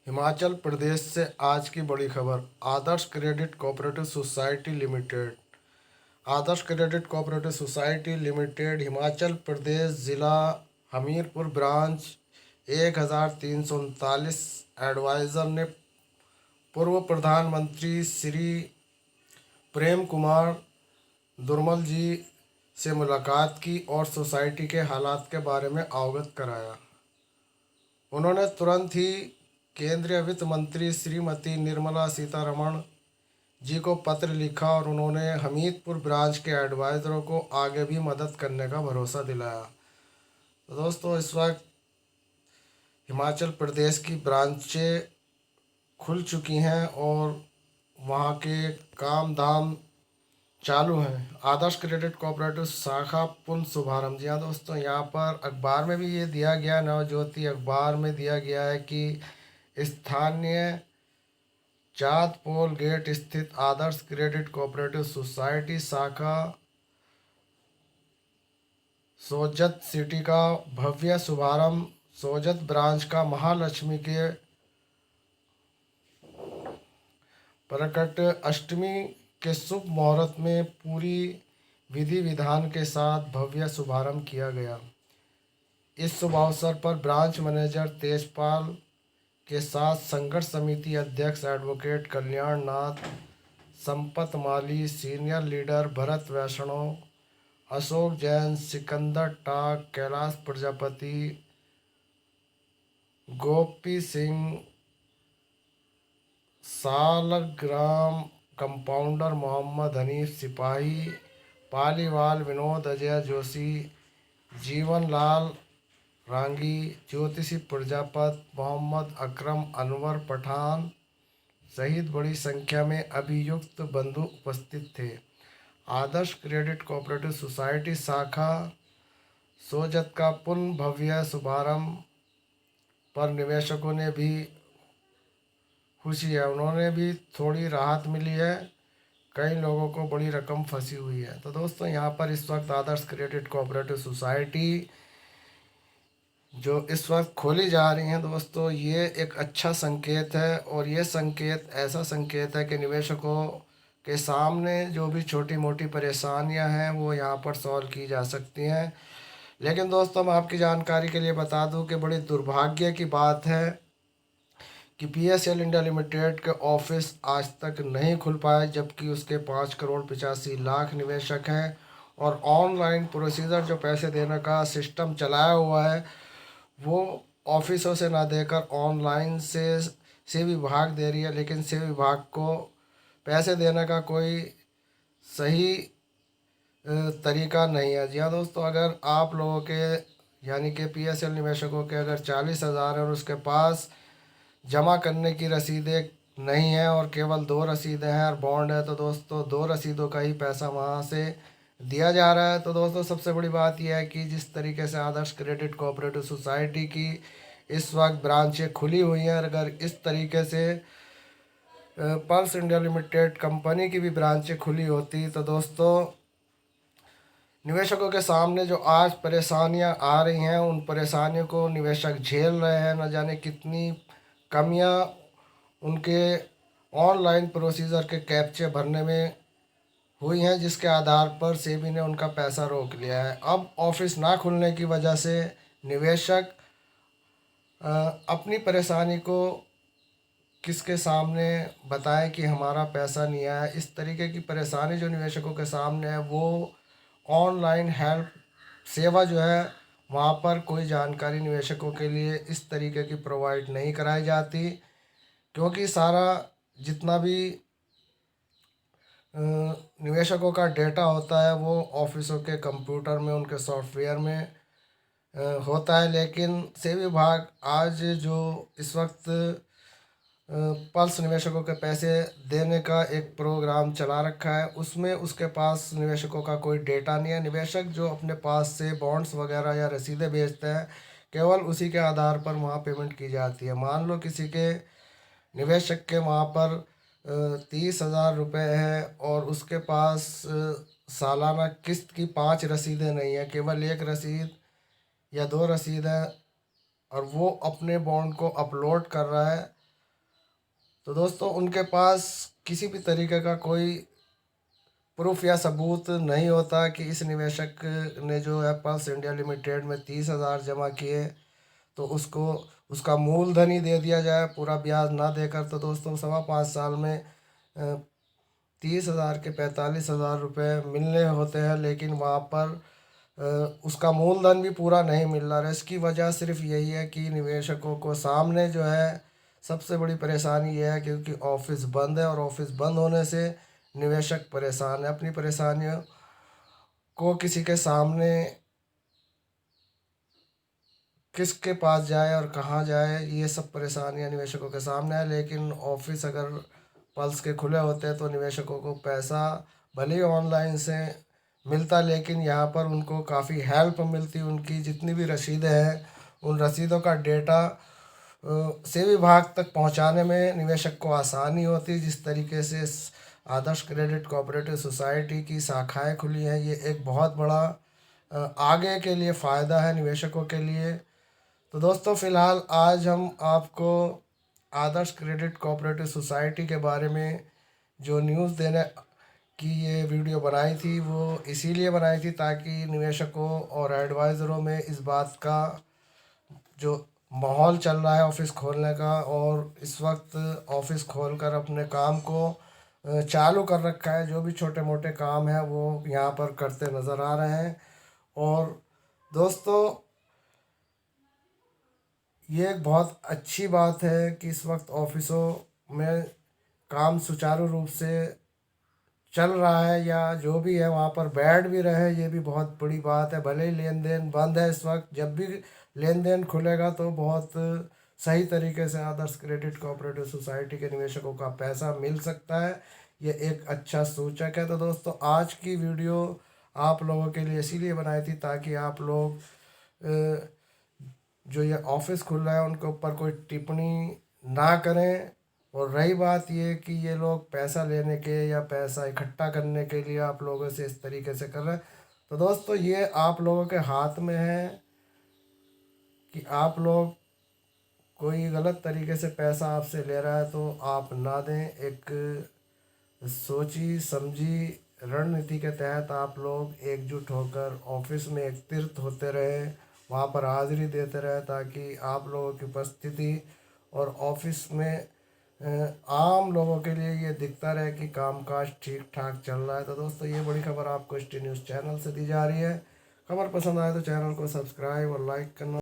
हिमाचल प्रदेश से आज की बड़ी खबर। Adarsh credit cooperative society limited. Adarsh credit cooperative society limited Himachal Pradesh ज़िला हमीरपुर ब्रांच 1339 एडवाइज़र ने पूर्व प्रधानमंत्री श्री प्रेम कुमार धूमल जी से मुलाकात की और सोसाइटी के हालात के बारे में अवगत कराया। उन्होंने तुरंत ही केंद्रीय वित्त मंत्री श्रीमती निर्मला सीतारमण जी को पत्र लिखा और उन्होंने हमीरपुर ब्रांच के एडवाइज़रों को आगे भी मदद करने का भरोसा दिलाया। तो दोस्तों, इस वक्त हिमाचल प्रदेश की ब्रांचें खुल चुकी हैं और वहाँ के काम धाम चालू हैं। आदर्श क्रेडिट कोऑपरेटिव शाखा पुनः शुभारंभ। जी हाँ दोस्तों, यहाँ पर अखबार में भी ये दिया गया, नवज्योति अखबार में दिया गया है कि स्थानीय चांदपोल गेट स्थित आदर्श क्रेडिट कोऑपरेटिव सोसाइटी शाखा सोजत सिटी का भव्य शुभारंभ। सोजत ब्रांच का महालक्ष्मी के प्रकट अष्टमी के शुभ मुहूर्त में पूरी विधि विधान के साथ भव्य शुभारंभ किया गया। इस शुभ अवसर पर ब्रांच मैनेजर तेजपाल के साथ संघर्ष समिति अध्यक्ष एडवोकेट कल्याण नाथ, संपत माली, सीनियर लीडर भरत वैष्णव, अशोक जैन, सिकंदर टाक, कैलाश प्रजापति, गोपी सिंह, सालग्राम कंपाउंडर मोहम्मद हनीफ सिपाही, पालीवाल विनोद, अजय जोशी, जीवन लाल रांगी, ज्योतिषी प्रजापत, मोहम्मद अकरम, अनवर पठान सहित बड़ी संख्या में अभियुक्त बंधु उपस्थित थे। आदर्श क्रेडिट कोऑपरेटिव सोसाइटी शाखा सोजत का पुनः भव्य शुभारंभ पर निवेशकों ने भी खुशी है, उन्होंने भी थोड़ी राहत मिली है। कई लोगों को बड़ी रकम फंसी हुई है। तो दोस्तों, यहाँ पर इस वक्त आदर्श क्रेडिट कोऑपरेटिव सोसाइटी जो इस वक्त खोली जा रही हैं दोस्तों, ये एक अच्छा संकेत है और ये संकेत ऐसा संकेत है कि निवेशकों के सामने जो भी छोटी मोटी परेशानियां हैं वो यहाँ पर सॉल्व की जा सकती हैं। लेकिन दोस्तों, मैं आपकी जानकारी के लिए बता दूं कि बड़ी दुर्भाग्य की बात है कि PSL इंडिया लिमिटेड के ऑफिस आज तक नहीं खुल पाए, जबकि उसके 5,85,00,000 निवेशक हैं और ऑनलाइन प्रोसीजर जो पैसे देने का सिस्टम चलाया हुआ है वो ऑफिसों से ना देकर ऑनलाइन से विभाग दे रही है। लेकिन से विभाग को पैसे देने का कोई सही तरीका नहीं है। जी हाँ दोस्तों, अगर आप लोगों के यानी कि PSL निवेशकों के अगर 40,000 है और उसके पास जमा करने की रसीदें नहीं है और केवल 2 रसीदें हैं और बॉन्ड है, तो दोस्तों 2 रसीदों का ही पैसा वहाँ से दिया जा रहा है। तो दोस्तों, सबसे बड़ी बात यह है कि जिस तरीके से आदर्श क्रेडिट कोऑपरेटिव सोसाइटी की इस वक्त ब्रांचें खुली हुई हैं, अगर इस तरीके से पल्स इंडिया लिमिटेड कंपनी की भी ब्रांचें खुली होती तो दोस्तों निवेशकों के सामने जो आज परेशानियां आ रही हैं उन परेशानियों को निवेशक झेल रहे हैं। न जाने कितनी कमियां उनके ऑनलाइन प्रोसीजर के कैप्चे भरने में हुई हैं, जिसके आधार पर सेबी ने उनका पैसा रोक लिया है। अब ऑफिस ना खुलने की वजह से निवेशक अपनी परेशानी को किसके सामने बताएं कि हमारा पैसा नहीं आया। इस तरीके की परेशानी जो निवेशकों के सामने है वो ऑनलाइन हेल्प सेवा जो है वहाँ पर कोई जानकारी निवेशकों के लिए इस तरीके की प्रोवाइड नहीं कराई जाती, क्योंकि सारा जितना भी निवेशकों का डेटा होता है वो ऑफिसों के कंप्यूटर में उनके सॉफ्टवेयर में होता है। लेकिन सेबी विभाग आज जो इस वक्त पल्स निवेशकों के पैसे देने का एक प्रोग्राम चला रखा है, उसमें उसके पास निवेशकों का कोई डेटा नहीं है। निवेशक जो अपने पास से बॉन्ड्स वगैरह या रसीदें भेजते हैं, केवल उसी के आधार पर वहाँ पेमेंट की जाती है। मान लो किसी के निवेशक के वहाँ पर 30,000 रुपये है और उसके पास सालाना किस्त की 5 रसीदें नहीं है, केवल 1 रसीद या 2 रसीद है और वो अपने बॉन्ड को अपलोड कर रहा है तो दोस्तों उनके पास किसी भी तरीके का कोई प्रूफ या सबूत नहीं होता कि इस निवेशक ने जो एप्पल्स इंडिया लिमिटेड में 30,000 जमा किए तो उसको उसका मूलधन ही दे दिया जाए, पूरा ब्याज ना देकर। तो दोस्तों 5.25 साल में 30,000 के 45,000 रुपये मिलने होते हैं, लेकिन वहाँ पर उसका मूलधन भी पूरा नहीं मिल रहा है। इसकी वजह सिर्फ यही है कि निवेशकों को सामने जो है सबसे बड़ी परेशानी यह है क्योंकि ऑफिस बंद है, और ऑफिस बंद होने से निवेशक परेशान है। अपनी परेशानियों को किसी के सामने किसके पास जाए और कहाँ जाए, ये सब परेशानियां निवेशकों के सामने है। लेकिन ऑफिस अगर पल्स के खुले होते हैं तो निवेशकों को पैसा भले ही ऑनलाइन से मिलता, लेकिन यहाँ पर उनको काफ़ी हेल्प मिलती। उनकी जितनी भी रसीदें हैं उन रसीदों का डेटा सेवा विभाग तक पहुँचाने में निवेशक को आसानी होती है। जिस तरीके से आदर्श क्रेडिट कोऑपरेटिव सोसाइटी की शाखाएं खुली हैं, ये एक बहुत बड़ा आगे के लिए फ़ायदा है निवेशकों के लिए। तो दोस्तों फ़िलहाल आज हम आपको आदर्श क्रेडिट कोऑपरेटिव सोसाइटी के बारे में जो न्यूज़ देने की ये वीडियो बनाई थी वो इसीलिए बनाई थी ताकि निवेशकों और एडवाइज़रों में इस बात का जो माहौल चल रहा है ऑफिस खोलने का, और इस वक्त ऑफिस खोलकर अपने काम को चालू कर रखा है, जो भी छोटे मोटे काम हैं वो यहाँ पर करते नज़र आ रहे हैं। और दोस्तों ये एक बहुत अच्छी बात है कि इस वक्त ऑफिसों में काम सुचारू रूप से चल रहा है, या जो भी है वहाँ पर बैठ भी रहे, ये भी बहुत बड़ी बात है। भले ही लेन देन बंद है इस वक्त, जब भी लेन देन खुलेगा तो बहुत सही तरीके से आदर्श क्रेडिट कोऑपरेटिव सोसाइटी के निवेशकों का पैसा मिल सकता है। ये एक अच्छा सूचक है। तो दोस्तों आज की वीडियो आप लोगों के लिए इसीलिए बनाई थी ताकि आप लोग जो ये ऑफिस खुल रहा है उनके ऊपर कोई टिप्पणी ना करें। और रही बात ये कि ये लोग पैसा लेने के या पैसा इकट्ठा करने के लिए आप लोगों से इस तरीके से कर रहे हैं, तो दोस्तों ये आप लोगों के हाथ में है कि आप लोग कोई गलत तरीके से पैसा आपसे ले रहा है तो आप ना दें। एक सोची समझी रणनीति के तहत आप लोग एकजुट होकर ऑफिस में एकत्रित होते रहे, वहाँ पर हाजिरी देते रहे, ताकि आप लोगों की उपस्थिति और ऑफिस में आम लोगों के लिए ये दिखता रहे कि कामकाज ठीक ठाक चल रहा है। तो दोस्तों ये बड़ी खबर आपको ST न्यूज़ चैनल से दी जा रही है। खबर पसंद आए तो चैनल को सब्सक्राइब और लाइक करना